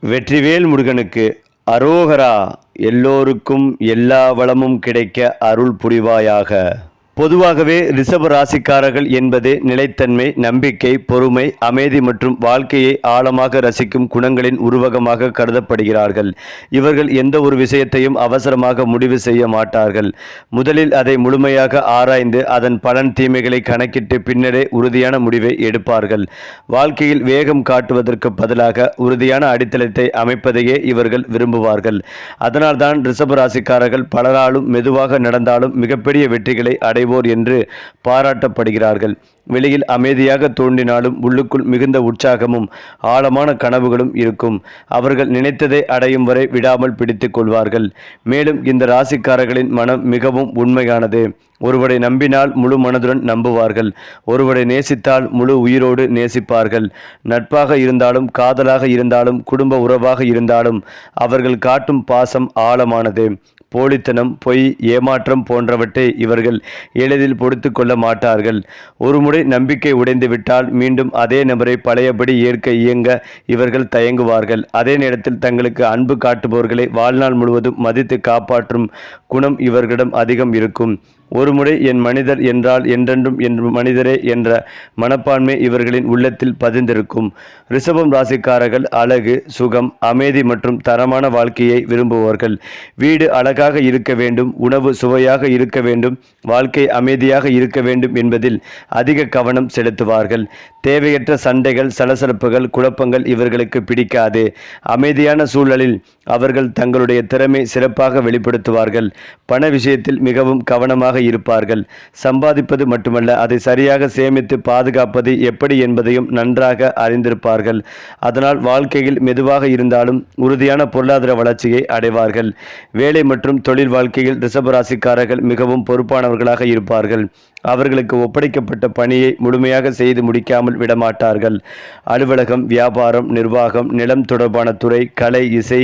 வெற்றிவேல் முருகனுக்கு அரோகரா. எல்லோருக்கும் எல்லா வளமும் கிடைக்க அருள் புரிவாயாக. பொதுவாகவே ரிஷப ராசிக்காரர்கள் என்பது நிலைத்தன்மை, நம்பிக்கை, பொறுமை, அமைதி மற்றும் வாழ்க்கையை ஆழமாக ரசிக்கும் குணங்களின் உருவகமாக கருதப்படுகிறார்கள். இவர்கள் எந்த ஒரு விஷயத்தையும் அவசரமாக முடிவு செய்ய மாட்டார்கள். முதலில் அதை முழுமையாக ஆராய்ந்து அதன் பலன் தீமைகளை கணக்கிட்டு பின்னரே உறுதியான முடிவை எடுப்பார்கள். வாழ்க்கையில் வேகம் காட்டுவதற்கு பதிலாக உறுதியான அடித்தளத்தை அமைப்பதையே இவர்கள் விரும்புவார்கள். அதனால்தான் ரிஷப ராசிக்காரர்கள் பலராலும் மெதுவாக நடந்தாலும் மிகப்பெரிய வெற்றிகளை அடைவார்கள் என்று பாராட்டப்படுகிறார்கள். வெளியில் அமைதியாக தோன்றினாலும் உள்ளுக்குள் மிகுந்த உற்சாகமும் ஆழமான கனவுகளும் இருக்கும். அவர்கள் நினைத்ததை அடையும் வரை விடாமல் பிடித்துக் கொள்வார்கள். மேலும் இந்த ராசிக்காரர்களின் மனம் மிகவும் உண்மையானது. ஒருவரை நம்பினால் முழு மனதுடன் நம்புவார்கள். ஒருவரை நேசித்தால் முழு உயிரோடு நேசிப்பார்கள். நட்பாக இருந்தாலும், காதலாக இருந்தாலும், குடும்ப உறவாக இருந்தாலும் அவர்கள் காட்டும் பாசம் ஆழமானது. போலித்தனம், பொய், ஏமாற்றம் போன்றவற்றை இவர்கள் எளிதில் பொறுத்து கொள்ள மாட்டார்கள். ஒருமுறை நம்பிக்கை உடைந்து விட்டால் மீண்டும் அதே நபரை பழையபடி ஏற்க இயங்க இவர்கள் தயங்குவார்கள். அதே நேரத்தில் தங்களுக்கு அன்பு காட்டுபவர்களை வாழ்நாள் முழுவதும் மதித்து காப்பாற்றும் குணம் இவர்களிடம் அதிகம் இருக்கும். ஒருமுறை என் மனிதர் என்றால் என்றென்றும் என் மனிதரே என்ற மனப்பான்மை இவர்களின் உள்ளத்தில் பதிந்திருக்கும். ரிஷபம் ராசிக்காரர்கள் அழகு, சுகம், அமைதி மற்றும் தரமான வாழ்க்கையை விரும்புவார்கள். வீடு அழகாக இருக்க வேண்டும், உணவு சுவையாக இருக்க வேண்டும், வாழ்க்கை அமைதியாக இருக்க வேண்டும் என்பதில் அதிக கவனம் செலுத்துவார்கள். தேவையற்ற சண்டைகள், சலசலப்புகள், குழப்பங்கள் இவர்களுக்கு பிடிக்காது. அமைதியான சூழலில் அவர்கள் தங்களுடைய திறமை சிறப்பாக வெளிப்படுத்துவார்கள். பண விஷயத்தில் மிகவும் கவனமாக இருப்பார்கள். சம்பாதிப்பது மட்டுமல்ல, அதை சரியாக சேமித்து பாதுகாப்பது எப்படி என்பதையும் நன்றாக அறிந்திருப்பார்கள். அதனால் வாழ்க்கையில் மெதுவாக இருந்தாலும் உறுதியான பொருளாதார வளர்ச்சியை அடைவார்கள். வேலை மற்றும் தொழில் வாழ்க்கையில் ரிஷபராசிக்காரர்கள் மிகவும் பொறுப்பானவர்களாக இருப்பார்கள். அவர்களுக்கு ஒப்படைக்கப்பட்ட பணியை முழுமையாக செய்து முடிக்காமல் விடமாட்டார்கள். அலுவலகம், வியாபாரம், நிர்வாகம், நிலம் தொடர்பான துறை, கலை, இசை,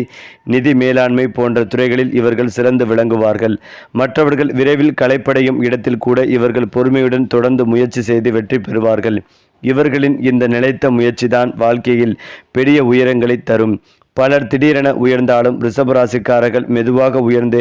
நிதி மேலாண்மை போன்ற துறைகளில் இவர்கள் சிறந்து விளங்குவார்கள். மற்றவர்கள் விரைவில் களைப்படையும் இடத்தில் கூட இவர்கள் பொறுமையுடன் தொடர்ந்து முயற்சி செய்து வெற்றி பெறுவார்கள். இவர்களின் இந்த நிலைத்த முயற்சிதான் வாழ்க்கையில் பெரிய உயரங்களை தரும். பலர் திடீரென உயர்ந்தாலும் ரிஷபராசிக்காரர்கள் மெதுவாக உயர்ந்து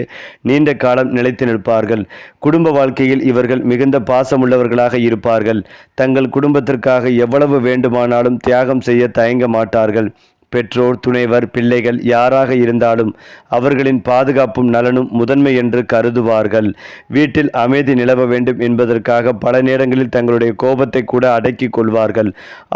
நீண்ட காலம் நிலைத்து நிற்பார்கள். குடும்ப வாழ்க்கையில் இவர்கள் மிகுந்த பாசமுள்ளவர்களாக இருப்பார்கள். தங்கள் குடும்பத்திற்காக எவ்வளவு வேண்டுமானாலும் தியாகம் செய்ய தயங்க மாட்டார்கள். பெற்றோர், துணைவர், பிள்ளைகள் யாராக இருந்தாலும் அவர்களின் பாதுகாப்பும் நலனும் முதன்மை என்று கருதுவார்கள். வீட்டில் அமைதி நிலவ வேண்டும் என்பதற்காக பல நேரங்களில் தங்களுடைய கோபத்தை கூட அடக்கிக் கொள்வார்கள்.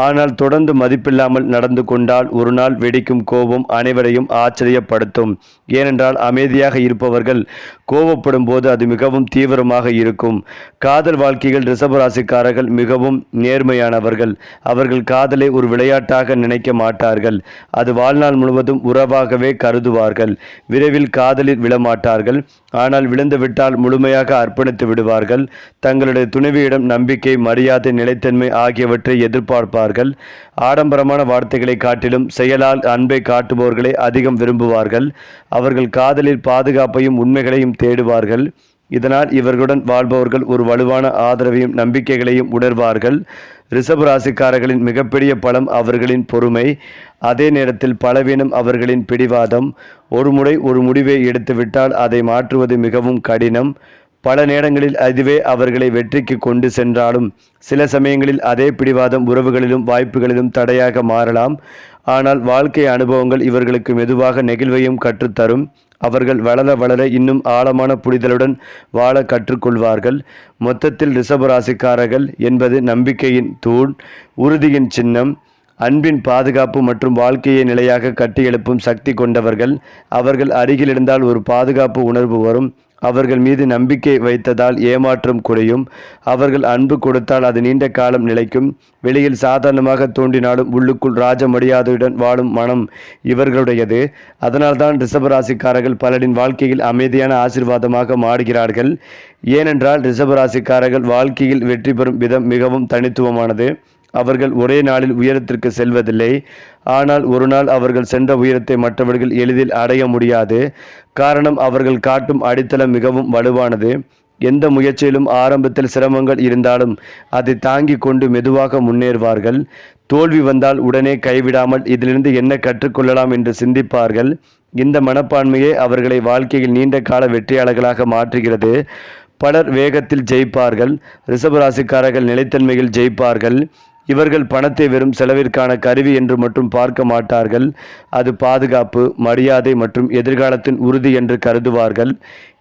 ஆனால் தொடர்ந்து மதிப்பில்லாமல் நடந்து கொண்டால் ஒரு நாள் வெடிக்கும் கோபம் அனைவரையும் ஆச்சரியப்படுத்தும். ஏனென்றால் அமைதியாக இருப்பவர்கள் கோபப்படும் போது அது மிகவும் தீவிரமாக இருக்கும். காதல் வாழ்க்கையில் ரிஷபராசிக்காரர்கள் மிகவும் நேர்மையானவர்கள். அவர்கள் காதலை ஒரு விளையாட்டாக நினைக்க மாட்டார்கள். அது வாழ்நாள் முழுவதும் உறவாகவே கருதுவார்கள். விரைவில் காதலில் விழமாட்டார்கள். ஆனால் விழுந்துவிட்டால் முழுமையாக அர்ப்பணித்து விடுவார்கள். தங்களுடைய துணைவியிடம் நம்பிக்கை, மரியாதை, நிலைத்தன்மை ஆகியவற்றை எதிர்பார்ப்பார்கள். ஆடம்பரமான வார்த்தைகளை காட்டிலும் செயலால் அன்பை காட்டுபவர்களை அதிகம் விரும்புவார்கள். அவர்கள் காதலில் பாதுகாப்பையும் உண்மைகளையும் தேடுவார்கள். இதனால் இவர்களுடன் வாழ்பவர்கள் ஒரு வலுவான ஆதரவையும் நம்பிக்கைகளையும் உணர்வார்கள். ரிஷப ராசிக்காரர்களின் மிகப்பெரிய பலம் அவர்களின் பொறுமை. அதே நேரத்தில் பலவீனம் அவர்களின் பிடிவாதம். ஒருமுறை ஒரு முடிவை எடுத்துவிட்டால் அதை மாற்றுவது மிகவும் கடினம். பல நேரங்களில் அதுவே அவர்களை வெற்றிக்கு கொண்டு சென்றாலும் சில சமயங்களில் அதே பிடிவாதம் உறவுகளிலும் வாய்ப்புகளிலும் தடையாக மாறலாம். ஆனால் வாழ்க்கை அனுபவங்கள் இவர்களுக்கு மெதுவாக நெகிழ்வையும் கற்றுத்தரும். அவர்கள் வளர வளர இன்னும் ஆழமான புரிதலுடன் வாழ கற்றுக்கொள்வார்கள். மொத்தத்தில் ரிஷபராசிக்காரர்கள் என்பது நம்பிக்கையின் தூண், உறுதியின் சின்னம், அன்பின் பாதுகாப்பு மற்றும் வாழ்க்கையை நிலையாக கட்டியெழுப்பும் சக்தி கொண்டவர்கள். அவர்கள் அருகில் இருந்தால் ஒரு பாதுகாப்பு உணர்வு வரும். அவர்கள் மீது நம்பிக்கை வைத்ததால் ஏமாற்றம் குறையும். அவர்கள் அன்பு கொடுத்தால் அது நீண்ட காலம் நிலைக்கும். வெளியில் சாதாரணமாக தோன்றினாலும் உள்ளுக்குள் ராஜ மரியாதையுடன் வாழும் மனம் இவர்களுடையது. அதனால்தான் ரிஷபராசிக்காரர்கள் பலரின் வாழ்க்கையில் அமைதியான ஆசீர்வாதமாக மாறுகிறார்கள். ஏனென்றால் ரிஷபராசிக்காரர்கள் வாழ்க்கையில் வெற்றி பெறும் விதம் மிகவும் தனித்துவமானது. அவர்கள் ஒரே நாளில் உயரத்திற்கு செல்வதில்லை. ஆனால் ஒரு நாள் அவர்கள் சென்ற உயரத்தை மற்றவர்கள் எளிதில் அடைய முடியாது. காரணம், அவர்கள் காட்டும் அடித்தளம் மிகவும் வலுவானது. எந்த முயற்சியிலும் ஆரம்பத்தில் சிரமங்கள் இருந்தாலும் அதை தாங்கி கொண்டு மெதுவாக முன்னேறுவார்கள். தோல்வி வந்தால் உடனே கைவிடாமல் இதிலிருந்து என்ன கற்றுக்கொள்ளலாம் என்று சிந்திப்பார்கள். இந்த மனப்பான்மையே அவர்களை வாழ்க்கையில் நீண்ட கால வெற்றியாளர்களாக மாற்றுகிறது. பலர் வேகத்தில் ஜெயிப்பார்கள். ரிஷபராசிக்காரர்கள் நிலைத்தன்மையில் ஜெயிப்பார்கள். இவர்கள் பணத்தை வெறும் செலவிற்கான கருவி என்று மட்டும் பார்க்க மாட்டார்கள். அது பாதுகாப்பு, மரியாதை மற்றும் எதிர்காலத்தின் உறுதி என்று கருதுவார்கள்.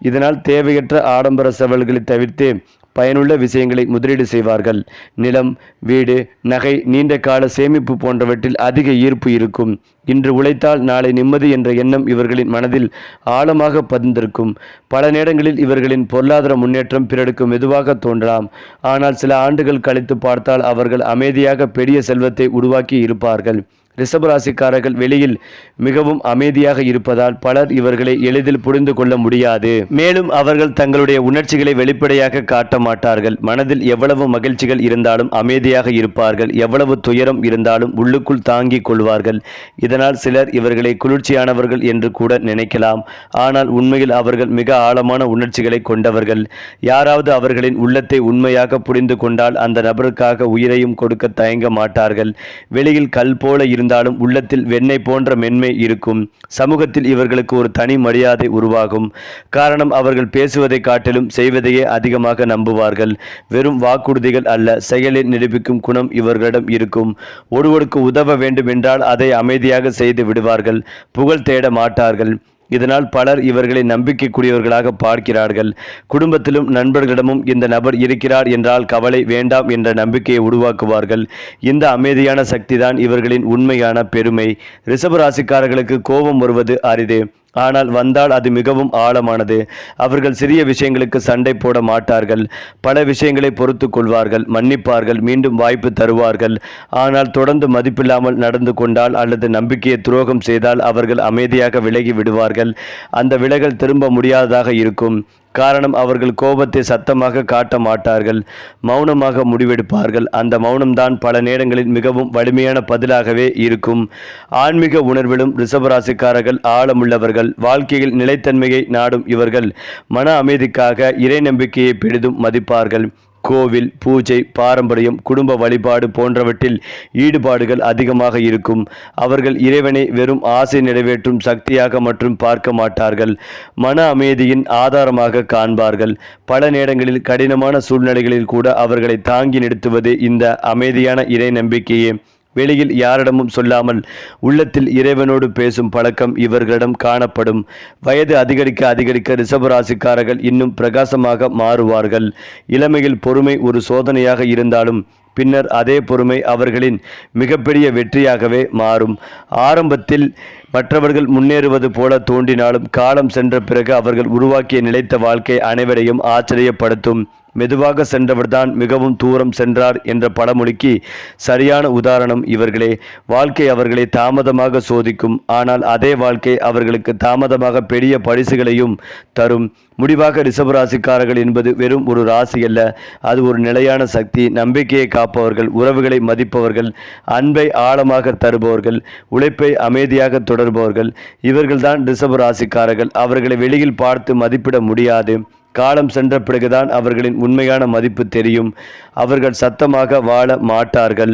இதனால் தேவையற்ற ஆடம்பர செலவுகளை தவிர்த்து பயனுள்ள விஷயங்களை முதலீடு செய்வார்கள். நிலம், வீடு, நகை, நீண்ட கால சேமிப்பு போன்றவற்றில் அதிக ஈர்ப்பு இருக்கும். இன்று உழைத்தால் நாளை நிம்மதி என்ற எண்ணம் இவர்களின் மனதில் ஆழமாக பதிந்திருக்கும். பல நேரங்களில் இவர்களின் பொருளாதார முன்னேற்றம் பிறருக்கு மெதுவாக தோன்றலாம். ஆனால் சில ஆண்டுகள் கழித்து பார்த்தால் அவர்கள் அமைதியாக பெரிய செல்வத்தை உருவாக்கி இருப்பார்கள். ரிஷபராசிக்காரர்கள் வெளியில் மிகவும் அமைதியாக இருப்பதால் பலர் இவர்களை எளிதில் புரிந்து கொள்ள முடியாது. மேலும் அவர்கள் தங்களுடைய உணர்ச்சிகளை வெளிப்படையாக காட்ட மாட்டார்கள். மனதில் எவ்வளவு மகிழ்ச்சிகள் இருந்தாலும் அமைதியாக இருப்பார்கள். எவ்வளவு துயரம் இருந்தாலும் உள்ளுக்குள் தாங்கிக் கொள்வார்கள். இதனால் சிலர் இவர்களை குளிர்ச்சியானவர்கள் என்று கூட நினைக்கலாம். ஆனால் உண்மையில் அவர்கள் மிக ஆழமான உணர்ச்சிகளை கொண்டவர்கள். யாராவது அவர்களின் உள்ளத்தை உண்மையாக புரிந்து கொண்டால் அந்த நபருக்காக உயிரையும் கொடுக்க தயங்க மாட்டார்கள். வெளியில் கல் போல இருந்தாலும் உள்ளத்தில் வெண்ணெய் போன்ற மென்மை இருக்கும். சமூகத்தில் இவர்களுக்கு ஒரு தனி மரியாதை உருவாகும். காரணம், அவர்கள் பேசுவதை காட்டிலும் செய்வதையே அதிகமாக நம்புவார்கள். வெறும் வாக்குறுதிகள் அல்ல, செயலில் நிரூபிக்கும் குணம் இவர்களிடம் இருக்கும். ஒருவருக்கு உதவ வேண்டும் என்றால் அதை அமைதியாக செய்து விடுவார்கள். புகழ் தேட மாட்டார்கள். இதனால் பலர் இவர்களை நம்பிக்கைக்குரியவர்களாக பார்க்கிறார்கள். குடும்பத்திலும் நண்பர்களிடமும் இந்த நபர் இருக்கிறார் என்றால் கவலை வேண்டாம் என்ற நம்பிக்கையை உருவாக்குவார்கள். இந்த அமைதியான சக்திதான் இவர்களின் உண்மையான பெருமை. ரிஷபராசிக்காரர்களுக்கு கோபம் வருவது அரிது. ஆனால் வந்தால் அது மிகவும் ஆழமானது. அவர்கள் சிறிய விஷயங்களுக்கு சண்டை போட மாட்டார்கள். பல விஷயங்களை பொறுத்து கொள்வார்கள், மன்னிப்பார்கள், மீண்டும் வாய்ப்பு தருவார்கள். ஆனால் தொடர்ந்து மதிப்பில்லாமல் நடந்து கொண்டால் அல்லது நம்பிக்கையை துரோகம் செய்தால் அவர்கள் அமைதியாக விலகி விடுவார்கள். அந்த விலகல் திரும்ப முடியாததாக இருக்கும். காரணம், அவர்கள் கோபத்தை சத்தமாக காட்ட மாட்டார்கள். மௌனமாக முடிவெடுப்பார்கள். அந்த மௌனம்தான் பல நேரங்களில் மிகவும் வலிமையான பதிலாகவே இருக்கும். ஆன்மீக உணர்விலும் ரிஷபராசிக்காரர்கள் ஆழமுள்ளவர்கள். வாழ்க்கையில் நிலைத்தன்மையை நாடும் இவர்கள் மன அமைதிக்காக இறை நம்பிக்கையை பெரிதும் மதிப்பார்கள். கோவில், பூஜை, பாரம்பரியம், குடும்ப வழிபாடு போன்றவற்றில் ஈடுபாடுகள் அதிகமாக இருக்கும். அவர்கள் இறைவனை வெறும் ஆசை நிறைவேற்றும் சக்தியாக மற்றும் பார்க்க மாட்டார்கள். மன அமைதியின் ஆதாரமாக காண்பார்கள். பல நேரங்களில் கடினமான சூழ்நிலைகளில் கூட அவர்களை தாங்கி நிறுத்துவது இந்த அமைதியான இறை நம்பிக்கையே. வெளியில் யாரிடமும் சொல்லாமல் உள்ளத்தில் இறைவனோடு பேசும் பழக்கம் இவர்களிடம் காணப்படும். வயது அதிகரிக்க அதிகரிக்க ரிஷபராசிக்காரர்கள் இன்னும் பிரகாசமாக மாறுவார்கள். இளமையில் பொறுமை ஒரு சோதனையாக இருந்தாலும் பின்னர் அதே பொறுமை அவர்களின் மிகப்பெரிய வெற்றியாகவே மாறும். ஆரம்பத்தில் மற்றவர்கள் முன்னேறுவது போல தோன்றினாலும் காலம் சென்ற பிறகு அவர்கள் உருவாக்கிய நிலைத்த வாழ்க்கை அனைவரையும் ஆச்சரியப்படுத்தும். மெதுவாக சென்றவர்தான் மிகவும் தூரம் சென்றார் என்ற பழமொழிக்கு சரியான உதாரணம் இவர்களே. வாழ்க்கை அவர்களை தாமதமாக சோதிக்கும். ஆனால் அதே வாழ்க்கை அவர்களுக்கு தாமதமாக பெரிய பரிசுகளையும் தரும். முடிவாக ரிஷபராசிக்காரர்கள் என்பது வெறும் ஒரு ராசி அல்ல, அது ஒரு நிலையான சக்தி. நம்பிக்கையை காப்பவர்கள், உறவுகளை மதிப்பவர்கள், அன்பை ஆழமாக தருபவர்கள், உழைப்பை அமைதியாக தொடர்பவர்கள். இவர்கள்தான் ரிஷபராசிக்காரர்கள். அவர்களை வெளியில் பார்த்து மதிப்பிட முடியாது. காலம் சென்ற பிறகுதான் அவர்களின் உண்மையான மதிப்பு தெரியும். அவர்கள் சத்தமாக வாழ மாட்டார்கள்.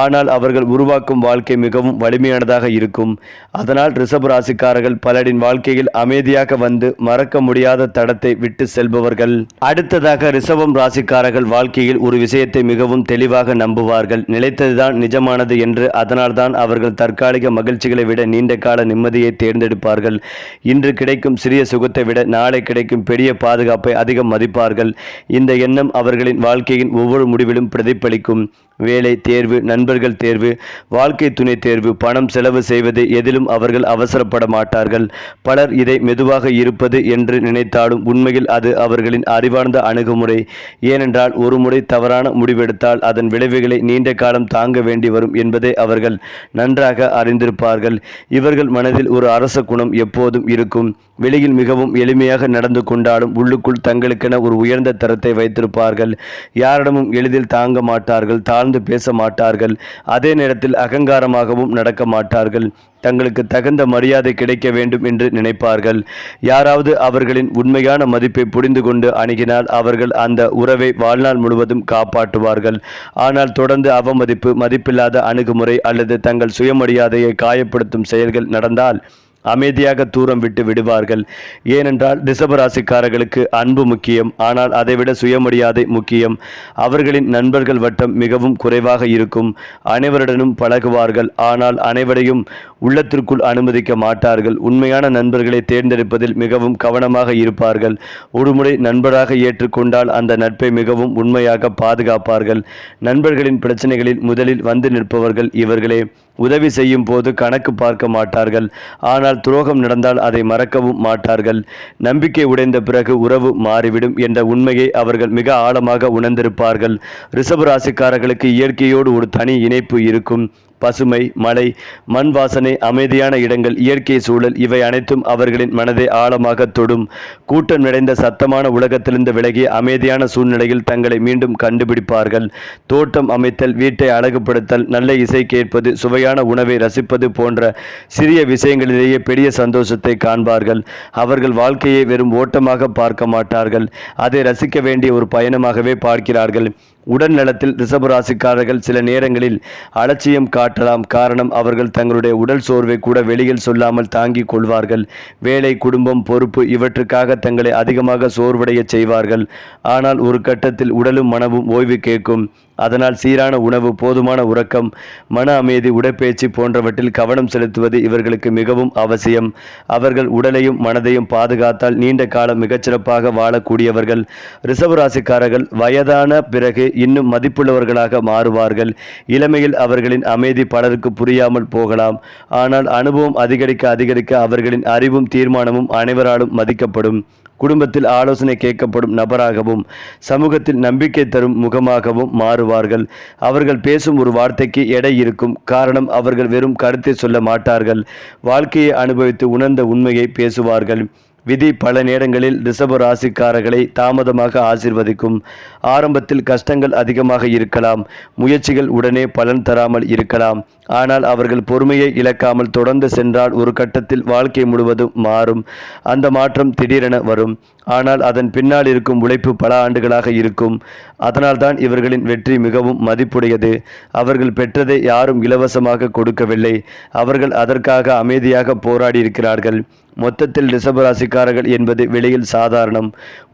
ஆனால் அவர்கள் உருவாக்கும் வாழ்க்கை மிகவும் வலிமையானதாக இருக்கும். அதனால் ரிஷபராசிக்காரர்கள் பலரின் வாழ்க்கையில் அமைதியாக வந்து மறக்க முடியாத தடத்தை விட்டு செல்பவர்கள். அடுத்ததாக ரிஷபம் ராசிக்காரர்கள் வாழ்க்கையில் ஒரு விஷயத்தை மிகவும் தெளிவாக நம்புவார்கள். நிலைத்ததுதான் நிஜமானது என்று. அதனால்தான் அவர்கள் தற்காலிக மகிழ்ச்சிகளை விட நீண்ட கால நிம்மதியை தேர்ந்தெடுப்பார்கள். இன்று கிடைக்கும் சிறிய சுகத்தை விட நாளை கிடைக்கும் பெரிய பாதுகாப்பு அதிகம் மதிப்பார்கள். இந்த எண்ணம் அவர்களின் வாழ்க்கையின் ஒவ்வொரு முடிவிலும் பிரதிபலிக்கும். வேலை தேர்வு, நண்பர்கள் தேர்வு, வாழ்க்கை துணை தேர்வு, பணம் செலவு செய்வது எதிலும் அவர்கள் அவசரப்பட மாட்டார்கள். பலர் இதை மெதுவாக இருப்பது என்று நினைத்தாலும் உண்மையில் அது அவர்களின் அறிவார்ந்த அணுகுமுறை. ஏனென்றால் ஒரு முறை தவறான முடிவெடுத்தால் அதன் விளைவுகளை நீண்ட காலம் தாங்க வேண்டி வரும் என்பதை அவர்கள் நன்றாக அறிந்திருப்பார்கள். இவர்கள் மனதில் ஒரு அரச குணம் எப்போதும் இருக்கும். வெளியில் மிகவும் எளிமையாக நடந்து கொண்டாலும் உள்ளுக்குள் தங்களுக்கென ஒரு உயர்ந்த தரத்தை வைத்திருப்பார்கள். யாரிடமும் எளிதில் தாங்க மாட்டார்கள், தாழ தாழ்ந்து பேச மாட்டார்கள். அதே நேரத்தில் அகங்காரமாகவும் நடக்க மாட்டார்கள். தங்களுக்கு தகுந்த மரியாதை கிடைக்க வேண்டும் என்று நினைப்பார்கள். யாராவது அவர்களின் உண்மையான மதிப்பை புரிந்து கொண்டு அணுகினால் அவர்கள் அந்த உறவை வாழ்நாள் முழுவதும் காப்பாற்றுவார்கள். ஆனால் தொடர்ந்து அவமதிப்பு, மதிப்பில்லாத அணுகுமுறை அல்லது தங்கள் சுயமரியாதையை காயப்படுத்தும் செயல்கள் நடந்தால் அமைதியாக தூரம் விட்டு விடுவார்கள். ஏனென்றால் ரிஷபராசிக்காரர்களுக்கு அன்பு முக்கியம், ஆனால் அதைவிட சுயமரியாதை முக்கியம். அவர்களின் நண்பர்கள் வட்டம் மிகவும் குறைவாக இருக்கும். அனைவருடனும் பழகுவார்கள், ஆனால் அனைவரையும் உள்ளத்திற்குள் அனுமதிக்க மாட்டார்கள். உண்மையான நண்பர்களை தேர்ந்தெடுப்பதில் மிகவும் கவனமாக இருப்பார்கள். ஒருமுறை நண்பராக ஏற்றுக்கொண்டால் அந்த நட்பை மிகவும் உண்மையாக பாதுகாப்பார்கள். நண்பர்களின் பிரச்சனைகளில் முதலில் வந்து நிற்பவர்கள் இவர்களே. உதவி செய்யும் போது கணக்கு பார்க்க மாட்டார்கள், ஆனால் துரோகம் நடந்தால் அதை மறக்கவும் மாட்டார்கள். நம்பிக்கை உடைந்த பிறகு உறவு மாறிவிடும் என்ற உண்மையை அவர்கள் மிக ஆழமாக உணர்ந்திருப்பார்கள். ரிஷப ராசிக்காரர்களுக்கு இயற்கையோடு ஒரு தனி இணைப்பு இருக்கும். பசுமை, மலை, மண் வாசனை, அமைதியான இடங்கள், இயற்கை சூழல் இவை அனைத்தும் அவர்களின் மனதை ஆழமாக தொடும். கூட்டம் நிறைந்த சத்தமான உலகத்திலிருந்து விலகி அமைதியான சூழ்நிலையில் தங்களை மீண்டும் கண்டுபிடிப்பார்கள். தோட்டம் அமைத்தல், வீட்டை அழகுபடுத்தல், நல்ல இசை கேட்பது, சுவையான உணவை ரசிப்பது போன்ற சிறிய விஷயங்களிலேயே பெரிய சந்தோஷத்தை காண்பார்கள். அவர்கள் வாழ்க்கையை வெறும் ஓட்டமாக பார்க்க மாட்டார்கள், அதை ரசிக்க வேண்டிய ஒரு பயணமாகவே பார்க்கிறார்கள். உடல் நலத்தில் ரிஷபராசிக்காரர்கள் சில நேரங்களில் அலட்சியம் காட்டலாம். காரணம், அவர்கள் தங்களுடைய உடல் சோர்வை கூட வெளியில் சொல்லாமல் தாங்கிக் கொள்வார்கள். வேலை, குடும்பம், பொறுப்பு இவற்றுக்காக தங்களை அதிகமாக சோர்வடைய செய்வார்கள். ஆனால் ஒரு கட்டத்தில் உடலும் மனமும் ஓய்வு கேட்கும். அதனால் சீரான உணவு, போதுமான உறக்கம், மன அமைதி, உடற்பயிற்சி போன்றவற்றில் கவனம் செலுத்துவது இவர்களுக்கு மிகவும் அவசியம். அவர்கள் உடலையும் மனதையும் பாதுகாத்தால் நீண்ட காலம் மிகச்சிறப்பாக வாழக்கூடியவர்கள். ரிஷபராசிக்காரர்கள் வயதான பிறகு இன்னும் மதிப்புள்ளவர்களாக மாறுவார்கள். இளமையில் அவர்களின் அமைதி பலருக்கு புரியாமல் போகலாம், ஆனால் அனுபவம் அதிகரிக்க அவர்களின் அறிவும் தீர்மானமும் அனைவராலும் மதிக்கப்படும். குடும்பத்தில் ஆலோசனை கேட்கப்படும் நபராகவும் சமூகத்தில் நம்பிக்கை தரும் முகமாகவும் மாறுவார்கள். அவர்கள் பேசும் ஒரு வார்த்தைக்கு எடை இருக்கும். காரணம், அவர்கள் வெறும் கருத்தை சொல்ல மாட்டார்கள், வாழ்க்கையை அனுபவித்து உணர்ந்த உண்மையை பேசுவார்கள். விதி பல நேரங்களில் ரிஷப ராசிக்காரர்களை தாமதமாக ஆசீர்வதிக்கும். ஆரம்பத்தில் கஷ்டங்கள் அதிகமாக இருக்கலாம், முயற்சிகள் உடனே பலன் தராமல் இருக்கலாம். ஆனால் அவர்கள் பொறுமையை இழக்காமல் தொடர்ந்து சென்றால் ஒரு கட்டத்தில் வாழ்க்கை முழுவதும் மாறும். அந்த மாற்றம் திடீரென வரும், ஆனால் அதன் பின்னால் இருக்கும் உழைப்பு பல ஆண்டுகளாக இருக்கும். அதனால்தான் இவர்களின் வெற்றி மிகவும் மதிப்புடையது. அவர்கள் பெற்றதை யாரும் இலவசமாக கொடுக்கவில்லை, அவர்கள் அதற்காக அமைதியாக போராடி இருக்கிறார்கள். மொத்தத்தில் ரிஷபராசிக்காரர்கள் என்பது வெளியில் சாதாரணம்,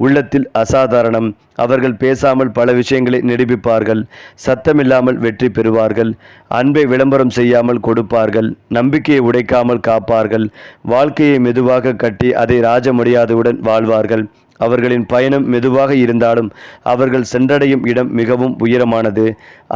உள்ளத்தில் அசாதாரணம். அவர்கள் பேசாமல் பல விஷயங்களை நிரூபிப்பார்கள், சத்தமில்லாமல் வெற்றி பெறுவார்கள், அன்பை விளம்பரம் செய்யாமல் கொடுப்பார்கள், நம்பிக்கையை உடைக்காமல் காப்பார்கள், வாழ்க்கையை மெதுவாக கட்டி அதை ராஜமரியாதையுடன் வாழ்வார்கள். அவர்களின் பயணம் மெதுவாக இருந்தாலும் அவர்கள் சென்றடையும் இடம் மிகவும் உயரமானது.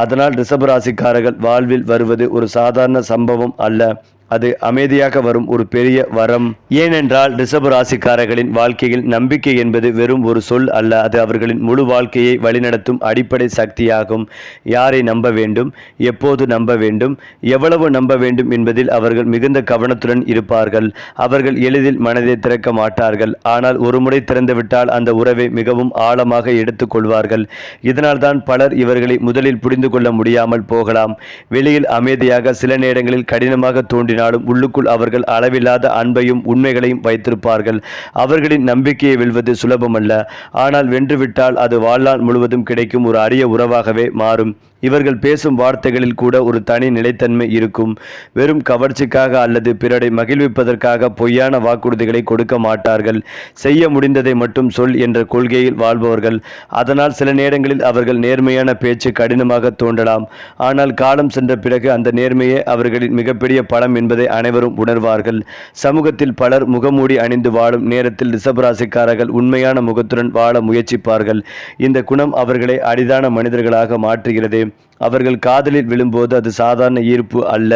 அதனால் ரிஷபராசிக்காரர்கள் வாழ்வில் வருவது ஒரு சாதாரண சம்பவம் அல்ல, அது அமைதியாக வரும் ஒரு பெரிய வரம். ஏனென்றால் ரிஷப ராசிக்காரர்களின் வாழ்க்கையில் நம்பிக்கை என்பது வெறும் ஒரு சொல் அல்ல, அது அவர்களின் முழு வாழ்க்கையை வழிநடத்தும் அடிப்படை சக்தியாகும். யாரை நம்ப வேண்டும், எப்போது நம்ப வேண்டும், எவ்வளவு நம்ப வேண்டும் என்பதில் அவர்கள் மிகுந்த கவனத்துடன் இருப்பார்கள். அவர்கள் எளிதில் மனதை திறக்க மாட்டார்கள், ஆனால் ஒரு முறை திறந்துவிட்டால் அந்த உறவை மிகவும் ஆழமாக எடுத்துக்கொள்வார்கள். இதனால்தான் பலர் இவர்களை முதலில் புரிந்து கொள்ள முடியாமல் போகலாம். வெளியில் அமைதியாக, சில நேரங்களில் கடினமாக தோன்றி உள்ளுக்குள் அவர்கள் அளவில்லாத அன்பையும் உண்மைகளையும் வைத்திருப்பார்கள். அவர்களின் நம்பிக்கையை வெல்வது சுலபமல்ல, ஆனால் வென்றுவிட்டால் அது வாழ்நாள் முழுவதும் கிடைக்கும் ஒரு அரிய உறவாகவே மாறும். இவர்கள் பேசும் வார்த்தைகளில் கூட ஒரு தனி நிலைத்தன்மை இருக்கும். வெறும் கவர்ச்சிக்காக அல்லது பிறரை மகிழ்விப்பதற்காக பொய்யான வாக்குறுதிகளை கொடுக்க மாட்டார்கள். செய்ய முடிந்ததை மட்டும் சொல் என்ற கொள்கையில் வாழ்பவர்கள். அதனால் சில நேரங்களில் அவர்கள் நேர்மையான பேச்சு கடினமாக தோன்றலாம், ஆனால் காலம் சென்ற பிறகு அந்த நேர்மையே அவர்களின் மிகப்பெரிய பலம் என்பதை அனைவரும் உணர்வார்கள். சமூகத்தில் பலர் முகமூடி அணிந்து வாழும் நேரத்தில் ரிஷபராசிக்காரர்கள் உண்மையான முகத்துடன் வாழ முயற்சிப்பார்கள். இந்த குணம் அவர்களை அரிதான மனிதர்களாக மாற்றுகிறது. அவர்கள் காதலில் விழும்போது அது சாதாரண ஈர்ப்பு அல்ல,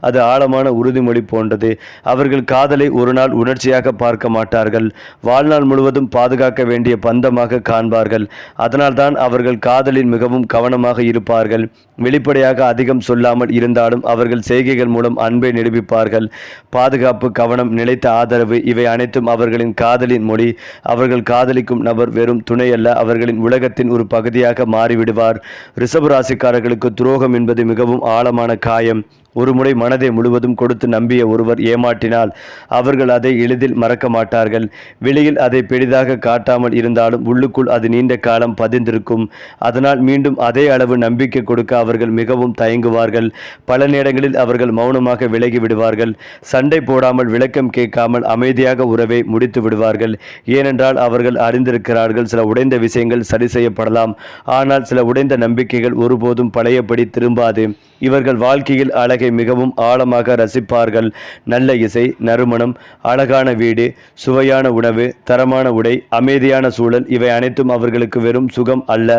அது ஆழமான உறுதிமொழி போன்றது. அவர்கள் காதலை ஒரு நாள் உணர்ச்சியாக பார்க்க மாட்டார்கள், வாழ்நாள் முழுவதும் பாதுகாக்க வேண்டிய பந்தமாக காண்பார்கள். அதனால்தான் அவர்கள் காதலில் மிகவும் கவனமாக இருப்பார்கள். வெளிப்படையாக அதிகம் சொல்லாமல் இருந்தாலும் அவர்கள் செய்கைகள் மூலம் அன்பை நிரூபிப்பார்கள். பாதுகாப்பு, கவனம், நிலைத்த ஆதரவு இவை அனைத்தும் அவர்களின் காதலின் மொழி. அவர்கள் காதலிக்கும் நபர் வெறும் துணை அல்ல, அவர்களின் உலகத்தின் ஒரு பகுதியாக மாறிவிடுவார். ரிஷபராசிக்காரர்கள் ராசிக்காரர்களுக்கு துரோகம் என்பது மிகவும் ஆழமான காயம். ஒருமுறை மனதை முழுவதும் கொடுத்து நம்பிய ஒருவர் ஏமாற்றினால் அவர்கள் அதை எளிதில் மறக்க மாட்டார்கள். வெளியில் அதை பெரிதாக காட்டாமல் இருந்தாலும் உள்ளுக்குள் அது நீண்ட காலம் பதிந்திருக்கும். அதனால் மீண்டும் அதே அளவு நம்பிக்கை கொடுக்க அவர்கள் மிகவும் தயங்குவார்கள். பல நேரங்களில் அவர்கள் மௌனமாக விலகி விடுவார்கள். சண்டை போடாமல், விளக்கம் கேட்காமல் அமைதியாக உறவை முடித்து விடுவார்கள். ஏனென்றால் அவர்கள் அறிந்திருக்கிறார்கள், சில உடைந்த விஷயங்கள் சரி செய்யப்படலாம், ஆனால் சில உடைந்த நம்பிக்கைகள் ஒருபோதும் பழையபடி திரும்பாது. இவர்கள் வாழ்க்கையில் அழகை மிகவும் ஆழமாக ரசிப்பார்கள். நல்ல இசை, நறுமணம், அழகான வீடு, சுவையான உணவு, தரமான உடை, அமைதியான சூழல், இவை அனைத்தும் அவர்களுக்கு வெறும் சுகம் அல்ல,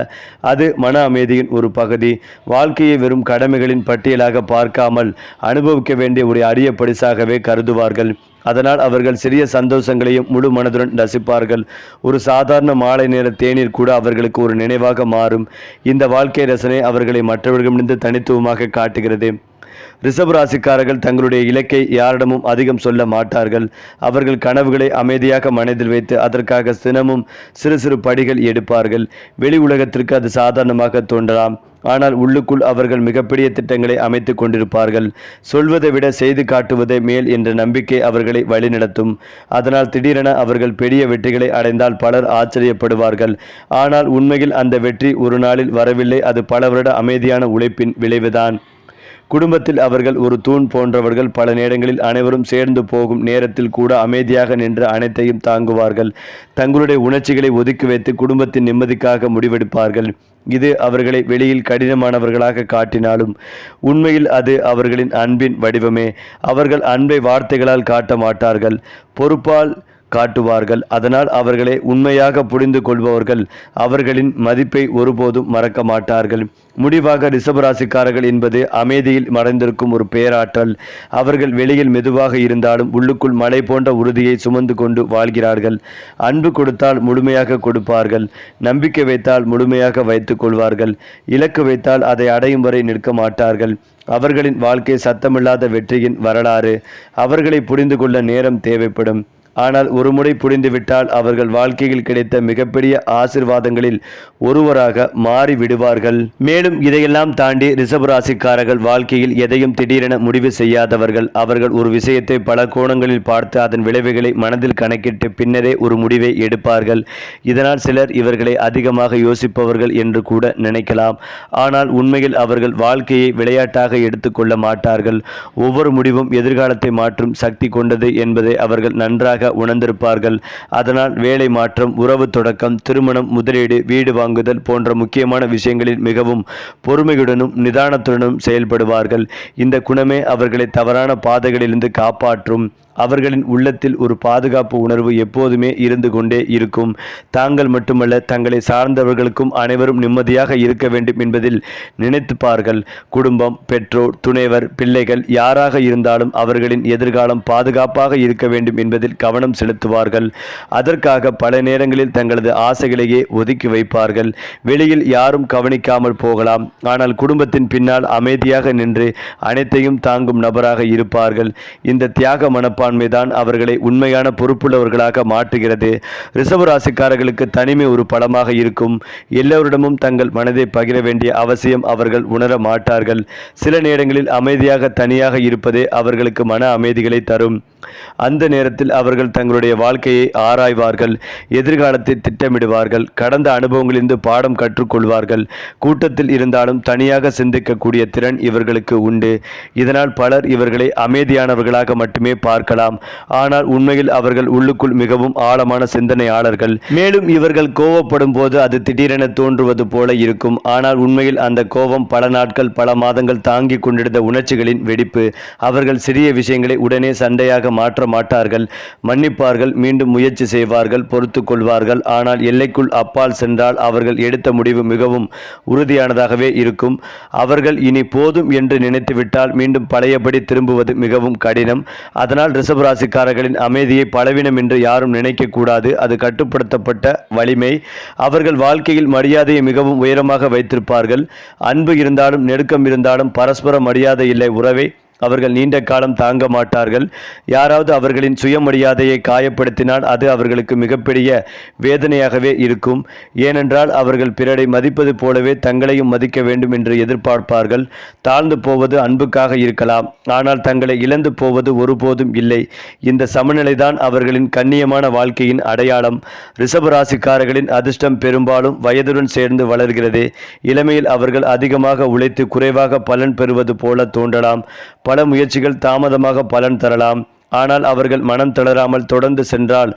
அது மன அமைதியின் ஒரு பகுதி. வாழ்க்கையை வெறும் கடமைகளின் பட்டியலாக பார்க்காமல் அனுபவிக்க வேண்டிய ஒரு அரிய பரிசாகவே கருதுவார்கள். அதனால் அவர்கள் சிறிய சந்தோஷங்களையும் முழு மனதுடன் ரசிப்பார்கள். ஒரு சாதாரண மாலை நேர தேநீர் கூட அவர்களுக்கு ஒரு நினைவாக மாறும். இந்த வாழ்க்கை ரசனை அவர்களை மற்றவர்களிடமிருந்து தனித்துவமாக காட்டுகிறது. ரிஷப ராசிக்காரர்கள் தங்களுடைய இலக்கை யாரிடமும் அதிகம் சொல்ல மாட்டார்கள். அவர்கள் கனவுகளை அமைதியாக மனதில் வைத்து அதற்காக தினமும் சிறு சிறு படிகள் எடுப்பார்கள். வெளி உலகத்திற்கு அது சாதாரணமாக தோன்றலாம், ஆனால் உள்ளுக்குள் அவர்கள் மிகப்பெரிய திட்டங்களை அமைத்து கொண்டிருப்பார்கள். சொல்வதை விட செய்து காட்டுவதே மேல் என்ற நம்பிக்கை அவர்களை வழிநடத்தும். அதனால் திடீரென அவர்கள் பெரிய வெற்றிகளை அடைந்தால் பலர் ஆச்சரியப்படுவார்கள். ஆனால் உண்மையில் அந்த வெற்றி ஒரு நாளில் வரவில்லை, அது பல வருட அமைதியான உழைப்பின் விளைவுதான். குடும்பத்தில் அவர்கள் ஒரு தூண் போன்றவர்கள். பல நேரங்களில் அனைவரும் சேர்ந்து போகும் நேரத்தில் கூட அமைதியாக நின்று அனைத்தையும் தாங்குவார்கள். தங்களுடைய உணர்ச்சிகளை ஒதுக்கி வைத்து குடும்பத்தின் நிம்மதிக்காக முடிவெடுப்பார்கள். இது அவர்களை வெளியில் கடினமானவர்களாக காட்டினாலும் உண்மையில் அது அவர்களின் அன்பின் வடிவமே. அவர்கள் அன்பை வார்த்தைகளால் காட்ட மாட்டார்கள், பொறுப்பால் காட்டுவார்கள். அதனால் அவர்களை உண்மையாக புரிந்து கொள்பவர்கள் அவர்களின் மதிப்பை ஒருபோதும் மறக்க மாட்டார்கள். முடிவாக ரிஷபராசிக்காரர்கள் என்பது அமைதியில் மறைந்திருக்கும் ஒரு பேராற்றல். அவர்கள் வெளியில் மெதுவாக இருந்தாலும் உள்ளுக்குள் மலை போன்ற உறுதியை சுமந்து கொண்டு வாழ்கிறார்கள். அன்பு கொடுத்தால் முழுமையாக கொடுப்பார்கள். நம்பிக்கை வைத்தால் முழுமையாக வைத்துக் கொள்வார்கள். இலக்கு வைத்தால் அதை அடையும் வரை நிற்க மாட்டார்கள். அவர்களின் வாழ்க்கை சத்தமில்லாத வெற்றியின் வரலாறு. அவர்களை புரிந்து கொள்ள நேரம் தேவைப்படும். ஆனால் ஒருமுறை புரிந்துவிட்டால் அவர்கள் வாழ்க்கையில் கிடைத்த மிகப்பெரிய ஆசீர்வாதங்களில் ஒருவராக மாறி விடுவார்கள். மேலும் இதையெல்லாம் தாண்டி ரிஷபராசிக்காரர்கள் வாழ்க்கையில் எதையும் திடீரென முடிவு செய்யாதவர்கள். அவர்கள் ஒரு விஷயத்தை பல கோணங்களில் பார்த்து அதன் விளைவுகளை மனதில் கணக்கிட்டு பின்னரே ஒரு முடிவை எடுப்பார்கள். இதனால் சிலர் இவர்களை அதிகமாக யோசிப்பவர்கள் என்று கூட நினைக்கலாம். ஆனால் உண்மையில் அவர்கள் வாழ்க்கையை விளையாட்டாக எடுத்துக்கொள்ள மாட்டார்கள். ஒவ்வொரு முடிவும் எதிர்காலத்தை மாற்றும் சக்தி கொண்டது என்பதை அவர்கள் நன்றாக உணர்ந்திருப்பார்கள். அதனால் வேலை மாற்றம், உறவு தொடக்கம், திருமணம், முதலீடு, வீடு வாங்குதல் போன்ற முக்கியமான விஷயங்களில் மிகவும் பொறுமையுடனும் நிதானத்துடனும் செயல்படுவார்கள். இந்த குணமே அவர்களை தவறான பாதைகளிலிருந்து காப்பாற்றும். அவர்களின் உள்ளத்தில் ஒரு பாதுகாப்பு உணர்வு எப்போதுமே இருந்து கொண்டே இருக்கும். தாங்கள் மட்டுமல்ல, தங்களை சார்ந்தவர்களுக்கும் அனைவரும் நிம்மதியாக இருக்க வேண்டும் என்பதில் நினைத்துப்பார்கள். குடும்பம், பெற்றோர், துணைவர், பிள்ளைகள் யாராக இருந்தாலும் அவர்களின் எதிர்காலம் பாதுகாப்பாக இருக்க வேண்டும் என்பதில் கவனம் செலுத்துவார்கள். அதற்காக பல நேரங்களில் தங்களது ஆசைகளையே ஒதுக்கி வைப்பார்கள். வெளியில் யாரும் கவனிக்காமல் போகலாம், ஆனால் குடும்பத்தின் பின்னால் அமைதியாக நின்று அனைத்தையும் தாங்கும் நபராக இருப்பார்கள். இந்த தியாக மனப்பான்மை தான் அவர்களை உண்மையான பொறுப்புள்ளவர்களாக மாற்றுகிறது. ரிஷபராசிக்காரர்களுக்கு தனிமை ஒரு பலமாக இருக்கும். எல்லோரிடமும் தங்கள் மனதை பகிர வேண்டிய அவசியம் அவர்கள் உணர மாட்டார்கள். சில நேரங்களில் அமைதியாக தனியாக இருப்பதே அவர்களுக்கு மன அமைதிகளை தரும். அந்த நேரத்தில் அவர்கள் தங்களுடைய வாழ்க்கையை ஆராய்வார்கள், எதிர்காலத்தை திட்டமிடுவார்கள், கடந்த அனுபவங்களிலிருந்து பாடம் கற்றுக்கொள்வார்கள். கூட்டத்தில் இருந்தாலும் தனியாக சிந்திக்கக்கூடிய திறன் இவர்களுக்கு உண்டு. இதனால் பலர் இவர்களை அமைதியானவர்களாக மட்டுமே பார்க்கலாம். ஆனால் உண்மையில் அவர்கள் உள்ளுக்குள் மிகவும் ஆழமான சிந்தனையாளர்கள். மேலும் இவர்கள் கோவப்படும் போது அது திடீரென தோன்றுவது போல இருக்கும். ஆனால் உண்மையில் அந்த கோபம் பல நாட்கள், பல மாதங்கள் தாங்கி கொண்டிருந்த உணர்ச்சிகளின் வெடிப்பு. அவர்கள் சிறிய விஷயங்களை உடனே சண்டையாக மாற்ற மாட்டார்கள். மன்னிப்பார்கள், மீண்டும் முயற்சி செய்வார்கள், பொறுத்து கொள்வார்கள். ஆனால் எல்லைக்குள் அப்பால் சென்றால் அவர்கள் எடுத்த முடிவு மிகவும் உறுதியானதாகவே இருக்கும். அவர்கள் இனி போதும் என்று நினைத்துவிட்டால் மீண்டும் பழையபடி திரும்புவது மிகவும் கடினம். அதனால் ரிஷபராசிக்காரர்களின் அமைதியை பலவீனம் என்று யாரும் நினைக்கக்கூடாது. அது கட்டுப்படுத்தப்பட்ட வலிமை. அவர்கள் வாழ்க்கையில் மரியாதையை மிகவும் உயரமாக வைத்திருப்பார்கள். அன்பு இருந்தாலும் நெருக்கம் இருந்தாலும் பரஸ்பர மரியாதை இல்லை உறவை அவர்கள் நீண்ட காலம் தாங்க மாட்டார்கள். யாராவது அவர்களின் சுயமரியாதையை காயப்படுத்தினால் அது அவர்களுக்கு மிகப்பெரிய வேதனையாகவே இருக்கும். ஏனென்றால் அவர்கள் பிறரை மதிப்பது போலவே தங்களையும் மதிக்க வேண்டும் என்று எதிர்பார்ப்பார்கள். தாழ்ந்து போவது அன்புக்காக இருக்கலாம், ஆனால் தங்களை இழந்து போவது ஒருபோதும் இல்லை. இந்த சமநிலைதான் அவர்களின் கண்ணியமான வாழ்க்கையின் அடையாளம். ரிஷபராசிக்காரர்களின் அதிர்ஷ்டம் பெரும்பாலும் வயதுடன் சேர்ந்து வளர்கிறது. இளமையில் அவர்கள் அதிகமாக உழைத்து குறைவாக பலன் பெறுவது போல தோன்றலாம். பல முயற்சிகள் தாமதமாக பலன் தரலாம். ஆனால் அவர்கள் மனம் தளராமல் தொடர்ந்து சென்றால்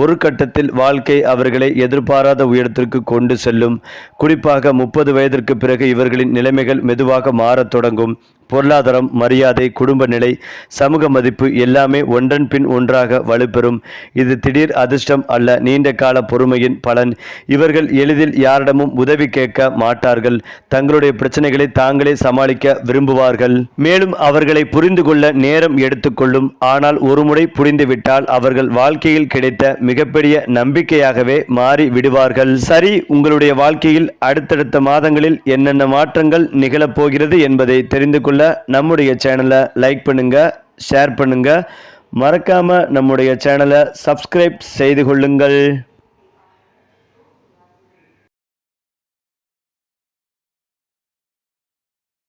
ஒரு கட்டத்தில் வாழ்க்கை அவர்களை எதிர்பாராத உயரத்திற்கு கொண்டு செல்லும். குறிப்பாக 30 வயதிற்கு பிறகு இவர்களின் நிலைமைகள் மெதுவாக மாறத் தொடங்கும். பொருளாதாரம், மரியாதை, குடும்ப நிலை, சமூக மதிப்பு எல்லாமே ஒன்றன் பின் ஒன்றாக வலுப்பெறும். இது திடீர் அதிர்ஷ்டம் அல்ல, நீண்ட கால பொறுமையின் பலன். இவர்கள் எளிதில் யாரிடமும் உதவி கேட்க மாட்டார்கள். தங்களுடைய பிரச்சனைகளை தாங்களே சமாளிக்க விரும்புவார்கள். மேலும் அவர்களை புரிந்து கொள்ள நேரம் எடுத்துக்கொள்ளும். ஆனால் ஒருமுறை புரிந்துவிட்டால் அவர்கள் வாழ்க்கையில் கிடைத்த மிகப்பெரிய நம்பிக்கையாகவே மாறி விடுவார்கள். சரி, உங்களுடைய வாழ்க்கையில் அடுத்தடுத்த மாதங்களில் என்னென்ன மாற்றங்கள் நிகழப்போகிறது என்பதை தெரிந்து கொள்ள நம்முடைய சேனலை லைக் பண்ணுங்க, ஷேர் பண்ணுங்க, மறக்காம நம்முடைய சேனலை சப்ஸ்கிரைப் செய்து கொள்ளுங்கள்.